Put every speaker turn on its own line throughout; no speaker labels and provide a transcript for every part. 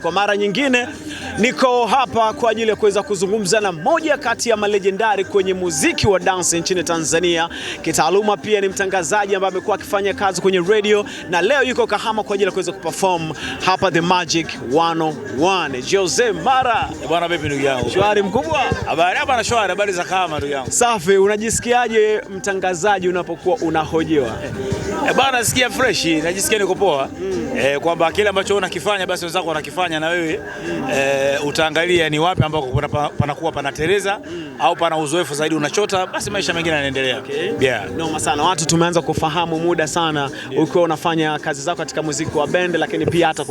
Kwa mara nyingine niko hapa kwa ajili ya kuweza kuzungumza na moja kati ya malejendari kwenye muziki wa dance nchini Tanzania. Kitaaluma pia ni mtangazaji ambaye amekuwa akifanya kazi kwenye radio na leo yuko Kahama kwa ajili ya kuweza kuperform hapa The Magic 101. Jose Mara.
Bwana vipi ndugu yangu?
Shwari mkubwa.
Habari hapa na shwari, habari za Kahama ndugu yangu.
Safi, unajisikiaje mtangazaji unapokuwa unahojiwa?
Bwana nasikia fresh, najisikia niko poa. Kwamba kile ambacho unakifanya basi wenzako wanakifanya na wewe utaangalia ni wapi ambako panakuwa panateleza au pana uzoefu zaidi unachota, basi maisha mengine yanaendelea. Yeah.
Noma sana. Watu tumeanza kufahamu muda sana ukiwa unafanya kazi zako katika muziki wa band, lakini pia hata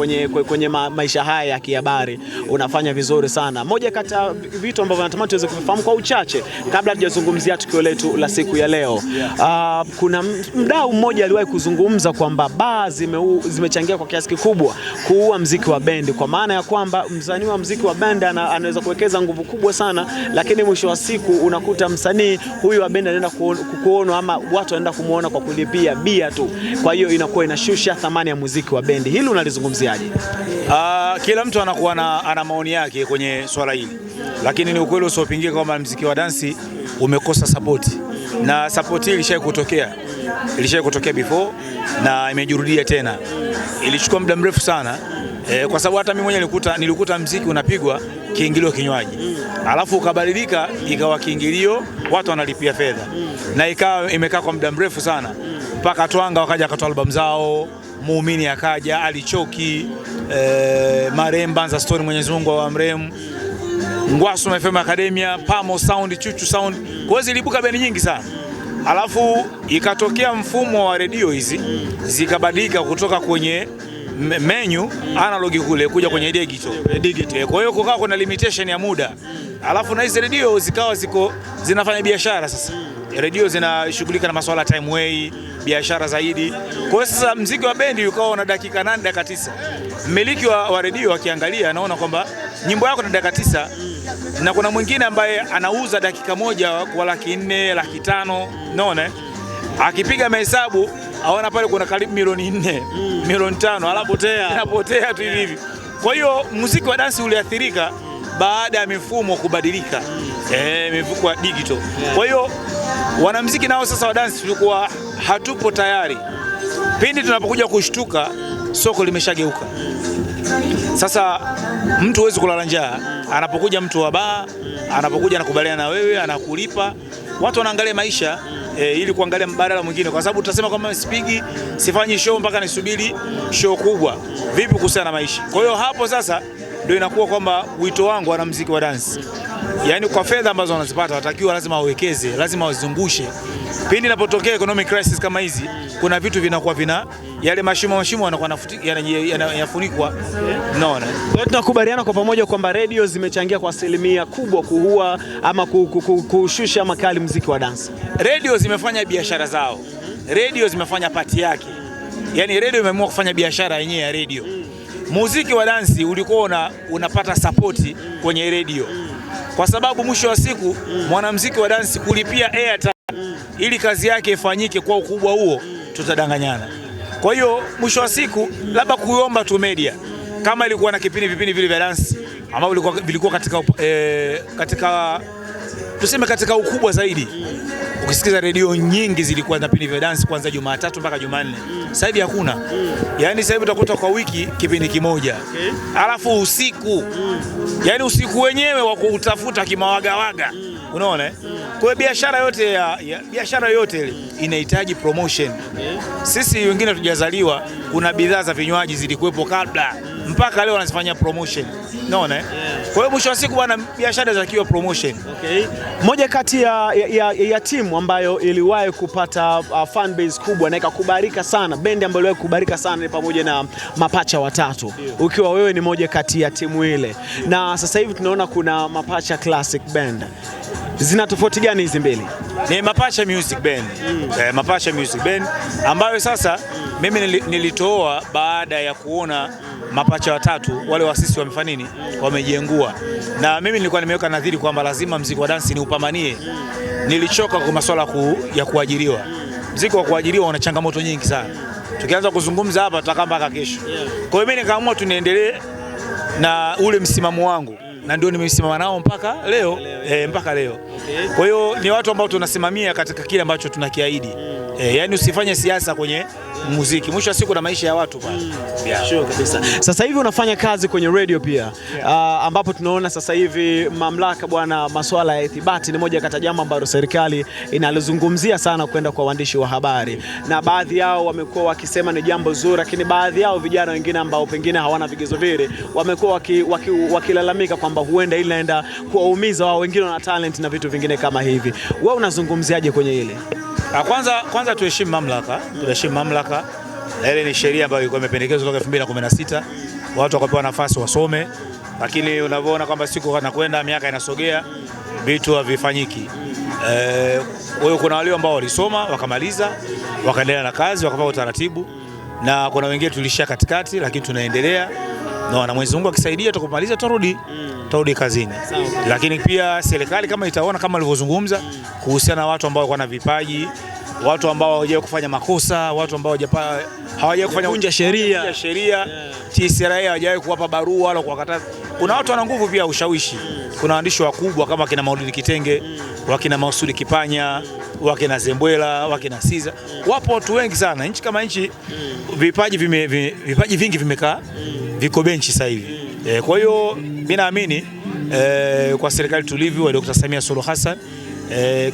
kwenye maisha haya ya kihabari unafanya vizuri sana. Moja kati ya vitu ambavyo natamani tuweze kufahamu kwa uchache kabla tujazungumzia tukio letu la siku ya leo. Kuna mdau mmoja aliwahi kuzungumza kwamba baa zimechangia kwa kiasi kikubwa kuua muziki wa band, kwa maana ya kwamba msanii wa muziki wa band anaweza kuwekeza nguvu kubwa sana, lakini mwisho wa siku unakuta msanii huyu wa band anaenda kuonwa ama watu wanaenda kumuona kwa kulipia bia tu. Kwa hiyo inakuwa inashusha thamani ya muziki wa band. Hili unalizungumziaje?
Kila mtu anakuwa ana maoni yake kwenye swala hili, lakini ni ukweli usiopingika kwamba muziki wa dansi umekosa support, na support hii ilishawahi kutokea before na imejirudia tena. Ilichukua muda mrefu sana kwa sababu hata mimi mwenyewe nilikuta muziki unapigwa kiingilio kinywaji, alafu ukabadilika ikawa kiingilio watu wanalipia fedha, na ikawa imekaa kwa muda mrefu sana mpaka Twanga wakaja akatoa album zao, Muumini akaja, Alichoki, Maremba za Story, Mwenyezi Mungu wa mrehemu, Ngwasu FM Academia, Pamo Sound, Chuchu Sound, kwa hiyo zilibuka bendi nyingi sana. Alafu ikatokea mfumo wa redio hizi zikabadilika kutoka kwenye menu analog kule kuja kwenye digital. Kwa hiyo kukawa kuna limitation ya muda. Alafu na hizi redio zikawa zinafanya biashara sasa. Redio zinashughulika na masuala time way, biashara zaidi. Kwa hiyo sasa muziki wa bendi ukawa na dakika 8, dakika 9. Mmiliki wa redio akiangalia anaona kwamba nyimbo yako ni dakika 9 na kuna mwingine ambaye anauza dakika moja kwa 400,000, 500,000, unaona? Akipiga mahesabu aona pale kuna karibu milioni 4, milioni 5, alafu inapotea tu hivi. Kwa hiyo muziki wa dansi uliathirika baada ya mifumo kubadilika, mifumo ya digital. Kwa hiyo wanamuziki nao sasa wa dansi tulikuwa hatupo tayari. Pindi tunapokuja kushtuka, soko limeshageuka. Sasa mtu huwezi kulala njaa. Anapokuja mtu wa baa, anapokuja anakubaliana na wewe, anakulipa. Watu wanaangalia maisha ili kuangalia mbadala mwingine, kwa sababu tutasema kwamba sipigi, sifanyi show mpaka nisubiri show kubwa. Vipi kuhusiana na maisha? Kwa hiyo hapo sasa ndio inakuwa kwamba wito wangu wana muziki wa dance, yaani kwa fedha ambazo wanazipata watakiwa lazima wawekeze, lazima wazungushe. Pindi inapotokea economic crisis kama hizi, kuna vitu vinakuwa yale mashimo yanakuwa yanafunikwa. Unaona?
Kwa hiyo tunakubaliana kwa pamoja kwamba radio zimechangia kwa asilimia kubwa kuua ama kushusha makali muziki wa dance.
Radio zimefanya biashara zao. Radio zimefanya pati yake. Yaani radio imeamua kufanya biashara yenyewe ya radio. Muziki wa dance ulikuwa unapata support kwenye radio. Kwa sababu mwisho wa siku mwanamuziki wa dance kulipia airtime ili kazi yake ifanyike kwa ukubwa huo, tutadanganyana. Kwa hiyo mwisho wa siku labda kuomba tu media kama ilikuwa na vipindi vile vya dance ambavyo vilikuwa katika ukubwa zaidi. Ukisikiza redio nyingi zilikuwa na vipindi vya dance kuanzia Jumatatu mpaka Jumanne. Sasa hivi hakuna. Yaani sasa hivi utakuta kwa wiki kipindi kimoja. Alafu usiku. Yaani usiku wenyewe wa kutafuta kimawagawaga. Unaona? Kwa hiyo biashara yote ile inahitaji promotion. Sisi wengine tujazaliwa, kuna bidhaa za vinywaji zilikuwepo kabla, mpaka leo wanazifanya promotion. Unaona? Kwa hiyo mwisho wa siku bwana, biashara zinakiwa promotion.
Moja kati ya timu ambayo iliwahi kupata fan base kubwa na ikakubalika sana, bendi ambayo iliwahi kukubalika sana ni pamoja na Mapacha Watatu. Ukiwa wewe ni moja kati ya timu ile. Na sasa hivi tunaona kuna Mapacha Classic Band. Zina tofauti gani hizi mbili?
Ni Mapacha Music Band. Mapacha Music Band ambayo sasa mimi nilitoa baada ya kuona Mapacha Watatu wale wasisi wamefanya nini? Wamejengua. Na mimi nilikuwa nimeweka nadhiri kwamba lazima muziki wa dance ni upambanie. Nilichoka kwa masuala ya kuajiriwa. Muziki wa kuajiriwa una changamoto nyingi sana. Tukianza kuzungumza hapa tutakaa mpaka kesho. Kwa hiyo mimi nikaamua tu niendelee na ule msimamo wangu na ndio nimesimama nao mpaka leo, mpaka leo. Kwa hiyo ni watu ambao tunasimamia katika kile ambacho tunakiahidi. Yani usifanye siasa kwenye muziki, mwisho wa siku na maisha ya watu bwana.
Sure kabisa. Sasa hivi unafanya kazi kwenye radio pia, ambapo tunaona sasa hivi mamlaka bwana, masuala ya ithibati ni moja kati ya jambo ambalo serikali inalizungumzia sana kwenda kwa waandishi wa habari, na baadhi yao wamekuwa wakisema ni jambo zuri, lakini baadhi yao vijana wengine ambao pengine hawana vigezo vile wamekuwa wakilalamika kwamba huenda ile inaenda kuwaumiza wao, wengine wana talent na vitu vingine kama hivi. Wewe unazungumziaje kwenye ile?
Kwanza tuheshimu mamlaka, tuheshimu mamlaka. Ile ni sheria ambayo ilikuwa imependekezwa toka 2016, watu wakapewa nafasi wasome, lakini unavyoona kwamba siku zinakwenda, miaka inasogea, vitu havifanyiki. Kwa hiyo kuna wale ambao walisoma wakamaliza, wakaendelea na kazi, wakapata utaratibu, na kuna wengine tulishia katikati, lakini tunaendelea. Na Mwenyezi Mungu akisaidia tukimaliza turudi kazini. Lakini pia serikali kama itaona kama alivyozungumza kuhusiana na watu ambao wana vipaji, watu ambao hawajawahi kufanya makosa, watu ambao hawajawahi kufanya
kuvunja sheria,
TCRA hawajawahi kuwapa barua wala kuwakataza. Kuna watu wana nguvu pia ushawishi. Kuna waandishi wakubwa kama kina Maulidi Kitenge, wakina Mausudi Kipanya, wakina Zembwela, wakina Siza. Wapo watu wengi sana. Nchi kama nchi vipaji vingi vimekaa, viko benchi sasa hivi. Kwa hiyo mimi naamini kwa serikali tulivu wa Dr. Samia Suluhu Hassan,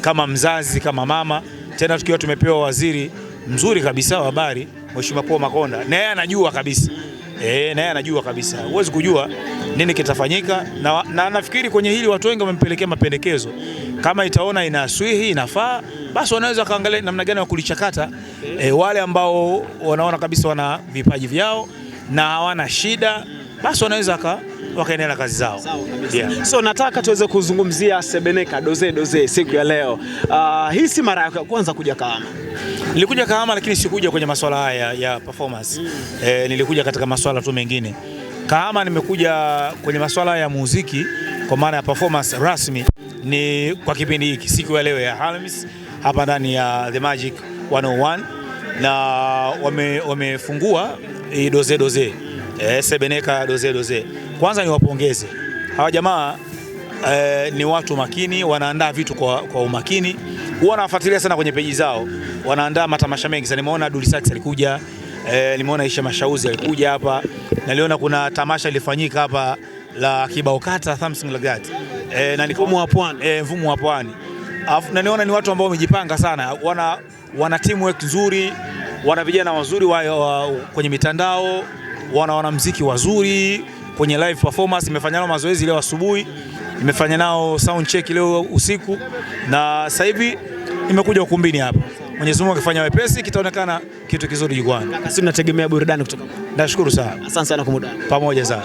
kama mzazi, kama mama, tena tukiwa tumepewa waziri mzuri kabisa wa habari, Mheshimiwa Paul Makonda, na yeye anajua kabisa. Na yeye anajua kabisa. Huwezi kujua nini kitafanyika, na nafikiri kwenye hili watu wengi wamempelekea mapendekezo. Kama itaona inaswihi, inafaa, basi wanaweza kaangalia namna gani wa kulichakata. Wale ambao wanaona kabisa wana vipaji vyao na hawana shida, basi wanaweza wakaendelea kazi zao.
So nataka tuweze kuzungumzia Sebeneka Doze siku ya leo. Hii si mara yako ya kwanza kuja Kahama.
Nilikuja Kahama, lakini sikuja kwenye masuala haya ya performance. Nilikuja katika masuala tu mengine. Kahama nimekuja kwenye masuala ya muziki kwa maana ya performance rasmi ni kwa kipindi hiki, siku ya leo ya Alhamisi hapa ndani ya The Magic 101, na wamefungua Doze. Sebeneka Doze. Kwanza niwapongeze hawa jamaa, ni watu makini, wanaandaa vitu kwa umakini. Huwa nafuatilia sana kwenye peji zao, wanaandaa matamasha mengi. Nimeona Dulisax alikuja, nimeona Isha Mashauzi alikuja hapa, na niliona kuna tamasha lilifanyika hapa la kibao kata something like that, na ni
mfumo wa pwani,
mfumo wa pwani. Na niona ni watu ambao wamejipanga sana, wana teamwork nzuri, wana vijana wazuri kwenye mitandao, wana muziki wazuri kwenye live performance. Nimefanya nao mazoezi leo asubuhi, nimefanya nao sound check leo usiku, na sasa hivi nimekuja ukumbini hapa. Mwenyezi Mungu akifanya wepesi kitaonekana kitu kizuri jukwani.
Sisi tunategemea burudani kutoka.
Nashukuru sana.
Asante sana kwa muda.
Pamoja sana.